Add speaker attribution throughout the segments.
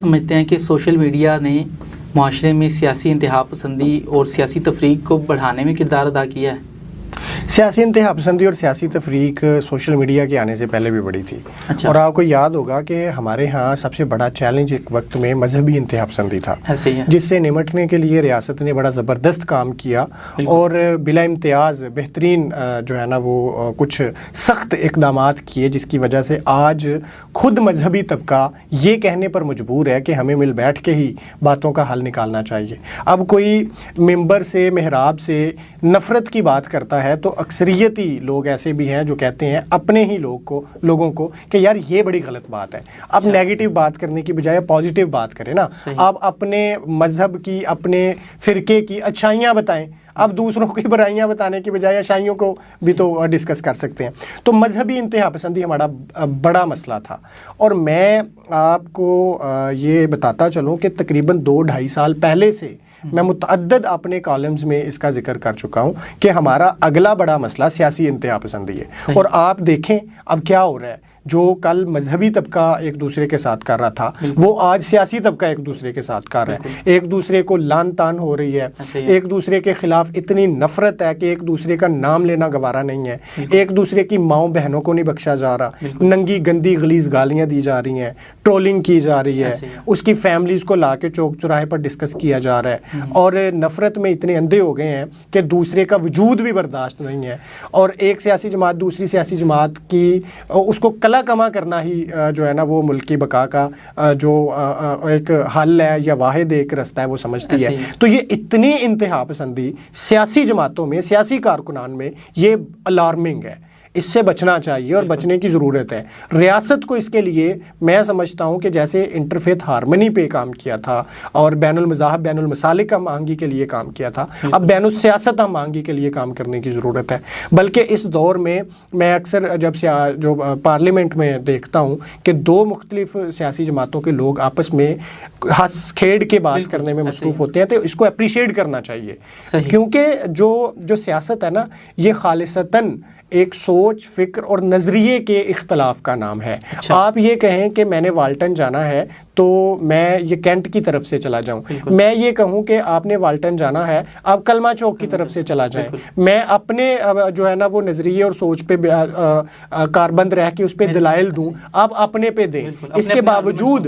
Speaker 1: سمجھتے ہیں کہ سوشل میڈیا نے معاشرے میں سیاسی انتہا پسندی اور سیاسی تفریق کو بڑھانے میں کردار ادا کیا ہے؟
Speaker 2: سیاسی انتہا پسندی اور سیاسی تفریق سوشل میڈیا کے آنے سے پہلے بھی بڑی تھی. اور آپ کو یاد ہوگا کہ ہمارے ہاں سب سے بڑا چیلنج ایک وقت میں مذہبی انتہا پسندی تھا, جس سے نمٹنے کے لیے ریاست نے بڑا زبردست کام کیا اور بلا امتیاز بہترین جو ہے نا وہ کچھ سخت اقدامات کیے, جس کی وجہ سے آج خود مذہبی طبقہ یہ کہنے پر مجبور ہے کہ ہمیں مل بیٹھ کے ہی باتوں کا حل نکالنا چاہیے. اب کوئی ممبر سے محراب سے نفرت کی بات کرتا ہے تو اکثریتی لوگ ایسے بھی ہیں جو کہتے ہیں اپنے ہی لوگوں کو کہ یار یہ بڑی غلط بات ہے. اب نیگیٹو بات کرنے کی بجائے پازیٹیو بات کریں نا, آپ اپنے مذہب کی اپنے فرقے کی اچھائیاں بتائیں. اب دوسروں کی برائیاں بتانے کی بجائے اچھائیوں کو بھی تو ڈسکس کر سکتے ہیں. تو مذہبی انتہا پسندی ہمارا بڑا مسئلہ تھا, اور میں آپ کو یہ بتاتا چلوں کہ تقریباً 2-2.5 سال پہلے سے میں متعدد اپنے کالمز میں اس کا ذکر کر چکا ہوں کہ ہمارا اگلا بڑا مسئلہ سیاسی انتہا پسندی ہے. اور آپ دیکھیں اب کیا ہو رہا ہے, جو کل مذہبی طبقہ ایک دوسرے کے ساتھ کر رہا تھا وہ آج سیاسی طبقہ ایک دوسرے کے ساتھ کر رہا ہے. ایک دوسرے کو لان تان ہو رہی ہے, ایک دوسرے کے خلاف اتنی نفرت ہے کہ ایک دوسرے کا نام لینا گوارا نہیں ہے, ایک دوسرے کی ماؤں بہنوں کو نہیں بخشا جا رہا, ننگی گندی غلیظ گالیاں دی جا رہی ہیں, ٹرولنگ کی جا رہی ہے, اس کی فیملیز کو لا کے چوک چوراہے پر ڈسکس کیا جا رہا ہے, اور نفرت میں اتنے اندھے ہو گئے ہیں کہ دوسرے کا وجود بھی برداشت نہیں ہے. اور ایک سیاسی جماعت دوسری سیاسی جماعت کی اس کو کلا کما کرنا ہی جو ہے نا وہ ملک کی بقا کا جو ایک حل ہے یا واحد ایک رستہ ہے وہ سمجھتی ہے. تو یہ اتنی انتہا پسندی سیاسی جماعتوں میں, سیاسی کارکنان میں, یہ الارمنگ ہے. اس سے بچنا چاہیے اور بچنے کی ضرورت ہے. ریاست کو اس کے لیے میں سمجھتا ہوں کہ جیسے انٹرفیتھ ہارمنی پہ کام کیا تھا اور بین المذاہب بین المسالک ہم آہنگی کے لیے کام کیا تھا, اب بین السیاست ہم آہنگی کے لیے کام کرنے کی ضرورت ہے. بلکہ اس دور میں اکثر جب جو پارلیمنٹ میں دیکھتا ہوں کہ 2 مختلف سیاسی جماعتوں کے لوگ آپس میں ہنس کھیڑ کے بات کرنے میں مصروف ہوتے ہیں, تو اس کو اپریشیٹ کرنا چاہیے. کیونکہ جو سیاست ہے نا یہ خالصتاً ایک سوچ, فکر اور نظریے کے اختلاف کا نام ہے. آپ یہ کہیں کہ میں نے والٹن جانا ہے تو میں یہ کینٹ کی طرف سے چلا جاؤں, میں یہ کہوں کہ آپ نے والٹن جانا ہے آپ کلمہ چوک کی طرف سے چلا جائیں, میں اپنے جو ہے نا وہ نظریے اور سوچ پہ کاربند رہ کے اس پہ دلائل دوں, آپ اپنے پہ دیں. اس کے باوجود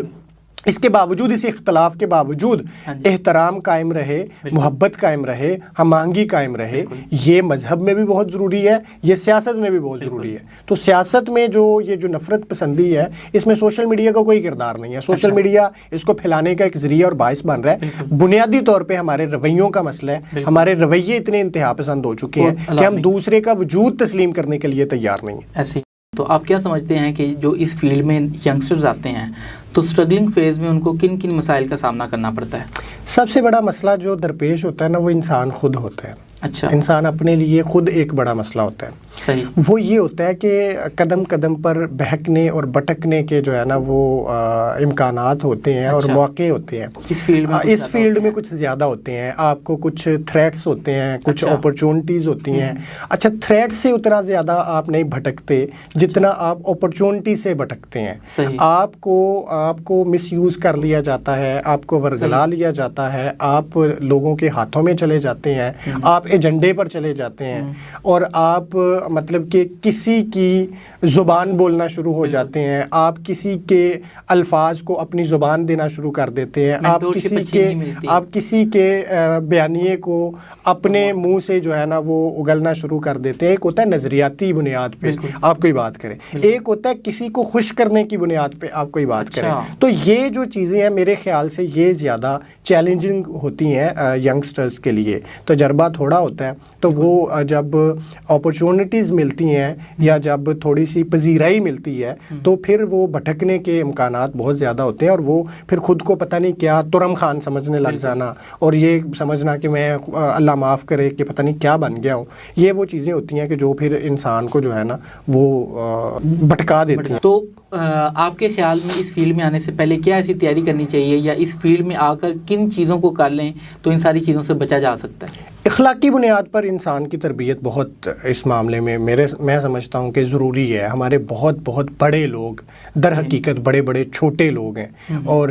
Speaker 2: اس اختلاف کے باوجود احترام قائم رہے, محبت قائم رہے, ہم آہنگی قائم رہے. یہ مذہب میں بھی بہت ضروری ہے, یہ سیاست میں بھی بہت ضروری ہے. تو سیاست میں یہ جو نفرت پسندی ہے اس میں سوشل میڈیا کا کوئی کردار نہیں ہے. سوشل میڈیا اس کو پھیلانے کا ایک ذریعہ اور باعث بن رہا ہے. بنیادی طور پہ ہمارے رویوں کا مسئلہ ہے. ہمارے رویے اتنے انتہا پسند ہو چکے ہیں کہ ہم دوسرے کا وجود تسلیم کرنے کے لیے تیار نہیں ہیں.
Speaker 1: تو آپ کیا سمجھتے ہیں کہ جو اس فیلڈ میں ینگسٹرز آتے ہیں تو سٹرگلنگ فیز میں ان کو کن کن مسائل کا سامنا کرنا پڑتا ہے؟
Speaker 2: سب سے بڑا مسئلہ جو درپیش ہوتا ہے نا وہ انسان خود ہوتا ہے.
Speaker 1: اچھا,
Speaker 2: انسان اپنے لیے خود ایک بڑا مسئلہ ہوتا ہے.
Speaker 1: صحیح.
Speaker 2: وہ یہ ہوتا ہے کہ قدم قدم پر بہکنے اور بھٹکنے کے جو ہے نا وہ امکانات ہوتے ہیں اور مواقع ہوتے ہیں. اس فیلڈ میں کچھ زیادہ ہوتے ہیں. آپ کو کچھ تھریٹس ہوتے ہیں, کچھ اپرچونٹیز ہوتی ہیں. اچھا, تھریٹ سے اتنا زیادہ آپ نہیں بھٹکتے جتنا آپ اپرچونٹی سے بھٹکتے ہیں. آپ کو مس یوز کر لیا جاتا ہے, آپ کو ورگلا لیا جاتا ہے, آپ لوگوں کے ہاتھوں میں چلے جاتے ہیں, آپ ایجنڈے پر چلے جاتے ہیں, اور آپ مطلب کہ کسی کی زبان بولنا شروع ہو جاتے ہیں, آپ کسی کے الفاظ کو اپنی زبان دینا شروع کر دیتے ہیں, آپ کسی کے بیانیے کو اپنے منہ سے جو ہے نا وہ اگلنا شروع کر دیتے ہیں. ایک ہوتا ہے نظریاتی بنیاد پہ آپ کوئی بات کریں, ایک ہوتا ہے کسی کو خوش کرنے کی بنیاد پہ آپ کوئی بات کریں. تو یہ جو چیزیں ہیں میرے خیال سے یہ زیادہ چیلنجنگ ہوتی ہیں ینگسٹرز کے لیے. تجربہ تھوڑا ہوتا ہے تو وہ جب اپرچونٹیز ملتی ہیں یا جب تھوڑی سی پذیرائی ملتی ہے تو پھر وہ بھٹکنے کے امکانات بہت زیادہ ہوتے ہیں, اور وہ پھر خود کو پتہ نہیں کیا ترم خان سمجھنے لگ جانا اور یہ سمجھنا کہ میں اللہ معاف کرے کہ پتہ نہیں کیا بن گیا ہوں. یہ وہ چیزیں ہوتی ہیں کہ جو پھر انسان کو جو ہے نا وہ بھٹکا دیتی ہیں.
Speaker 1: تو آپ کے خیال میں اس فیلڈ میں آنے سے پہلے کیا ایسی تیاری کرنی چاہیے, یا اس فیلڈ میں آ کر کن چیزوں کو کر لیں تو ان ساری چیزوں سے بچا جا سکتا ہے؟
Speaker 2: اخلاقی بنیاد پر انسان کی تربیت بہت اس معاملے میں میں سمجھتا ہوں کہ ضروری ہے. ہمارے بہت بہت بڑے لوگ در حقیقت بڑے بڑے چھوٹے لوگ ہیں, اور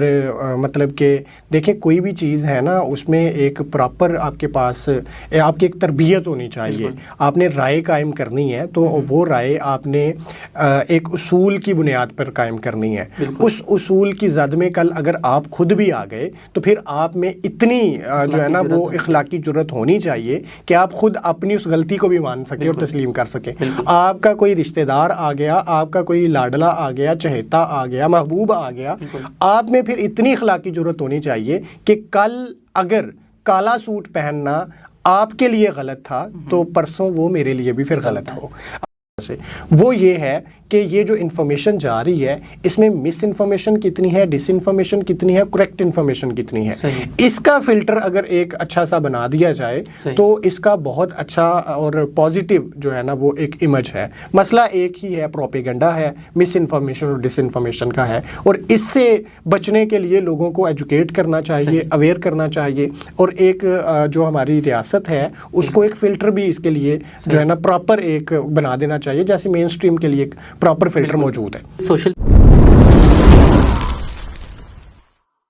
Speaker 2: مطلب کہ دیکھیں کوئی بھی چیز ہے نا, اس میں ایک پراپر آپ کے پاس آپ کی ایک تربیت ہونی چاہیے. آپ نے رائے قائم کرنی ہے تو وہ رائے آپ نے ایک اصول کی بنیاد پر قائم کرنی ہے. اس اصول کی زد میں کل اگر آپ خود بھی آ گئے تو پھر آپ میں اتنی جو ہے نا وہ اخلاقی جرت ہونی چاہیے کہ آپ خود اپنی اس غلطی کو بھی مان سکیں اور تسلیم کر سکیں. آپ کا کوئی رشتہ دار آ گیا, آپ کا کوئی لاڈلا آ گیا, چہیتا آ گیا, محبوب آ گیا, آپ میں پھر اتنی اخلاقی جرت ہونی چاہیے کہ کل اگر کالا سوٹ پہننا آپ کے لیے غلط تھا تو پرسوں وہ میرے لیے بھی پھر غلط ہو. وہ یہ ہے کہ یہ جو انفارمیشن جا رہی ہے اس میں مس انفارمیشن کتنی ہے, ڈس انفارمیشن کتنی ہے, کریکٹ انفارمیشن کتنی ہے, اس کا فلٹر اگر ایک اچھا سا بنا دیا جائے تو اس کا بہت اچھا اور پازیٹیو جو ہے نا وہ ایک امیج ہے. مسئلہ ایک ہی ہے, پروپیگنڈا ہے, مس انفارمیشن اور ڈس انفارمیشن کا ہے, اور اس سے بچنے کے لیے لوگوں کو ایجوکیٹ کرنا چاہیے, اویئر کرنا چاہیے, اور ایک جو ہماری ریاست ہے اس کو ایک فلٹر بھی اس کے لیے جو ہے نا پراپر ایک بنا دینا چاہیے, جیسے مین سٹریم کے لیے ایک پراپر فلٹر موجود ہے.
Speaker 1: سوشل